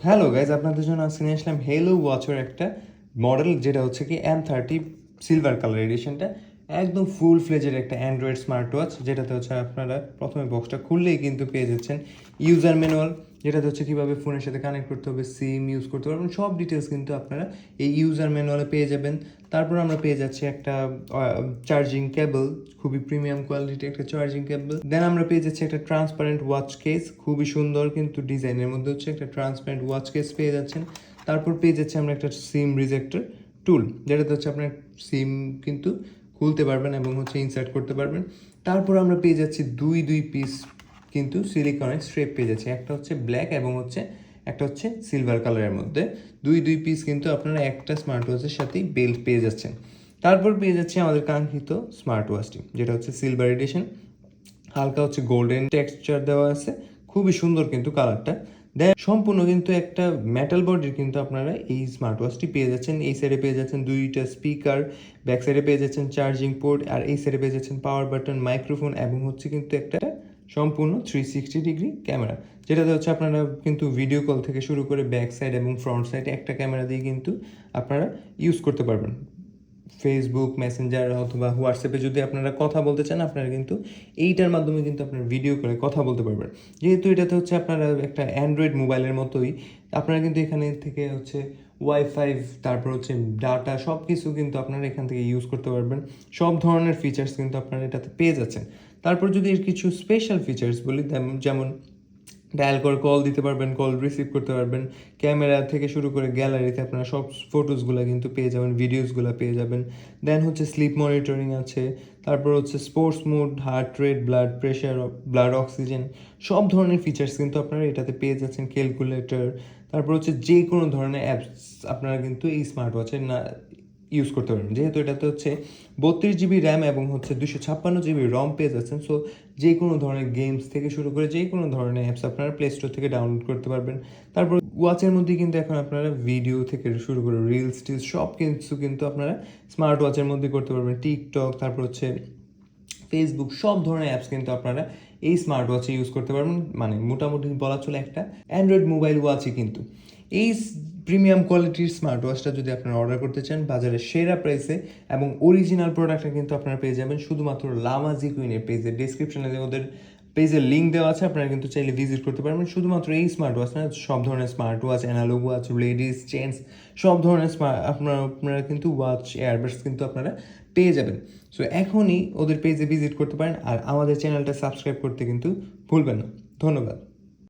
Hello guys, আপনাদের জন্য আজকে নিয়ে আসলাম হেলো ওয়াচের একটা মডেল, যেটা হচ্ছে কি M30 সিলভার কালার এডিশনটা। একদম ফুল ফ্লেজের একটা অ্যান্ড্রয়েড স্মার্ট ওয়াচ, যেটাতে হচ্ছে আপনারা প্রথমে বক্সটা খুললেই কিন্তু পেয়ে যাচ্ছেন ইউজার ম্যানুয়াল, যেটাতে হচ্ছে কীভাবে ফোনের সাথে কানেক্ট করতে হবে, সিম ইউজ করতে পারবেন, সব ডিটেলস কিন্তু আপনারা এই ইউজার ম্যানুয়ালে পেয়ে যাবেন। তারপর আমরা পেয়ে যাচ্ছি একটা চার্জিং কেবল, খুবই প্রিমিয়াম কোয়ালিটি একটা চার্জিং কেবল। দেন আমরা পেয়ে যাচ্ছি একটা ট্রান্সপারেন্ট ওয়াচ কেস, খুবই সুন্দর কিন্তু ডিজাইনের মধ্যে হচ্ছে একটা ট্রান্সপারেন্ট ওয়াচ কেস পেয়ে যাচ্ছেন। তারপর পেয়ে যাচ্ছি আমরা একটা সিম রিজেক্টর টুল, যেটাতে হচ্ছে আপনার সিম কিন্তু খুলতে পারবেন এবং হচ্ছে ইনসার্ট করতে পারবেন। তারপর আমরা পেয়ে যাচ্ছি দুই পিস কিন্তু সিলিকনের স্ট্রেপ পেয়ে যাচ্ছি, একটা হচ্ছে ব্ল্যাক এবং একটা হচ্ছে সিলভার কালারের মধ্যে। দুই পিস কিন্তু আপনারা একটা স্মার্ট ওয়াচের সাথেই বেল্ট পেয়ে যাচ্ছেন। তারপর পেয়ে যাচ্ছে আমাদের কাঙ্ক্ষিত স্মার্ট ওয়াচটি, যেটা হচ্ছে সিলভার এডিশন, হালকা হচ্ছে গোল্ডেন টেক্সচার দেওয়া আছে, খুবই সুন্দর কিন্তু কালারটা। দেন সম্পূর্ণ কিন্তু একটা মেটাল বডির কিন্তু আপনারা এই স্মার্ট ওয়াচটি পেয়ে যাচ্ছেন। এই সাইডে পেয়ে যাচ্ছেন দুইটা স্পিকার, ব্যাক সাইডে পেয়ে যাচ্ছেন চার্জিং পোর্ট, আর এই সাইডে পেয়ে যাচ্ছেন পাওয়ার বাটন, মাইক্রোফোন এবং হচ্ছে কিন্তু একটা সম্পূর্ণ 360 ডিগ্রি ক্যামেরা, যেটাতে হচ্ছে আপনারা কিন্তু ভিডিও কল থেকে শুরু করে ব্যাক সাইড এবং ফ্রন্ট সাইডে একটা ক্যামেরা দিয়ে কিন্তু আপনারা ইউজ করতে পারবেন। ফেসবুক মেসেঞ্জার অথবা হোয়াটসঅ্যাপে যদি আপনারা কথা বলতে চান, আপনারা কিন্তু এইটার মাধ্যমে কিন্তু আপনারা ভিডিও করে কথা বলতে পারবেন। যেহেতু এটাতে হচ্ছে আপনারা একটা অ্যান্ড্রয়েড মোবাইলের মতোই, আপনারা কিন্তু এখানে থেকে হচ্ছে ওয়াইফাই, তারপর হচ্ছে ডাটা, সব কিছু কিন্তু আপনারা এখান থেকে ইউজ করতে পারবেন। সব ধরনের ফিচার্স কিন্তু আপনারা এটাতে পেয়ে যাচ্ছেন। তারপর যদি এর কিছু স্পেশাল ফিচার্স বলি, যেমন ডায়াল করে কল দিতে পারবেন, কল রিসিভ করতে পারবেন, ক্যামেরা থেকে শুরু করে গ্যালারিতে আপনারা সব ফটোসগুলো কিন্তু পেয়ে যাবেন, ভিডিওসগুলো পেয়ে যাবেন। দেন হচ্ছে স্লিপ মনিটরিং আছে, তারপর হচ্ছে sports mode, heart rate, blood pressure, blood oxygen, সব ধরনের ফিচার্স কিন্তু আপনারা এটাতে পেয়ে যাচ্ছেন। ক্যালকুলেটর, তারপর হচ্ছে যে কোনো ধরনের অ্যাপস আপনারা কিন্তু এই স্মার্ট ওয়াচের না ইউজ করতে পারবেন। যেহেতু এটাতে হচ্ছে 32 GB র্যাম এবং হচ্ছে 256 GB রম পেয়ে যাচ্ছেন, সো যে কোনো ধরনের গেমস থেকে শুরু করে যে কোনো ধরনের অ্যাপস আপনারা প্লে স্টোর থেকে ডাউনলোড করতে পারবেন। তারপর ওয়াচের মধ্যে কিন্তু এখন আপনারা ভিডিও থেকে শুরু করে রিলস টিলস সব কিছু কিন্তু আপনারা স্মার্ট ওয়াচের মধ্যে করতে পারবেন। টিকটক, তারপর হচ্ছে ফেসবুক, সব ধরনের অ্যাপস কিন্তু আপনারা এই স্মার্ট ওয়াচে ইউজ করতে পারবেন। মানে মোটামুটি বলা চলে একটা অ্যান্ড্রয়েড মোবাইল ওয়াচই কিন্তু। এই প্রিমিয়াম কোয়ালিটির স্মার্ট ওয়াচটা যদি আপনারা অর্ডার করতে চান বাজারে সেরা প্রাইসে এবং অরিজিনাল প্রোডাক্টটা কিন্তু আপনারা পেয়ে যাবেন শুধুমাত্র লামাজি কুইনের পেজে। ডিসক্রিপশনে ওদের পেজের লিঙ্ক দেওয়া আছে, আপনারা কিন্তু চাইলে ভিজিট করতে পারবেন। শুধুমাত্র এই স্মার্ট ওয়াচ না, সব ধরনের smart watch, analogue watch, ladies chains, সব ধরনের আপনারা কিন্তু ওয়াচ, এয়ারবাডস কিন্তু আপনারা পেয়ে যাবেন। সো এখনই ওদের পেজে ভিজিট করতে পারেন, আর আমাদের চ্যানেলটা সাবস্ক্রাইব করতে কিন্তু ভুলবেন না। ধন্যবাদ।